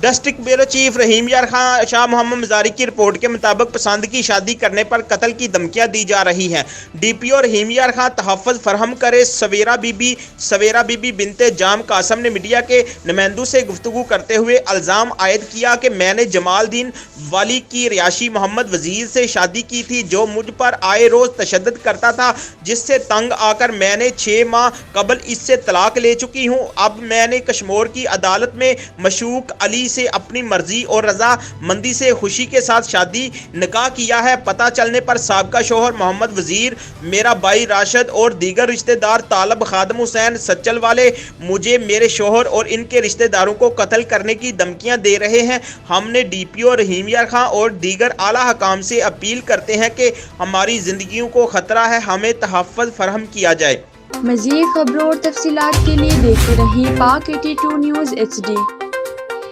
District bureau chief रहीम यार खान शाह मोहम्मद मजारी की report के मुताबिक पसंद की शादी करने पर कत्ल की धमकियां दी जा रही हैं। डीपीओ रहीम यार खान तहफ़्फ़ुज़ फरहम करे सवेरा बीबी बिनते जाम कासम ने मीडिया के नुमाइंदों से गुफ्तगू करते हुए इल्ज़ाम आयद किया कि मैंने जमालुद्दीन वाली की रिहायशी मोहम्मद वजीर से शादी की थी, जो मुझ पर आए रोज़ तशद्दुद करता था, जिससे तंग आकर मैंने 6 माह कबल इससे तलाक ले चुकी हूँ। अब मैंने कश्मीर की अदालत में मशूक अली से अपनी मर्जी और रजा मंदी से खुशी के साथ शादी निकाह किया है। पता चलने पर साबका शोहर मोहम्मद वजीर, मेरा भाई राशिद और दीगर रिश्तेदार तालब खादम हुसैन सच्चल वाले मुझे, मेरे शोहर और इनके रिश्तेदारों को कत्ल करने की धमकियां दे रहे हैं। हमने डीपीओ रहीम यार खान और दीगर आला हकाम से अपील करते हैं कि हमारी जिंदगियों को खतरा है, हमें तहफ़्फ़ुज़ फराहम किया जाए। मज़ीद खबरों और तफसीलात के लिए देखते रहिए पाक 82 न्यूज़ HD।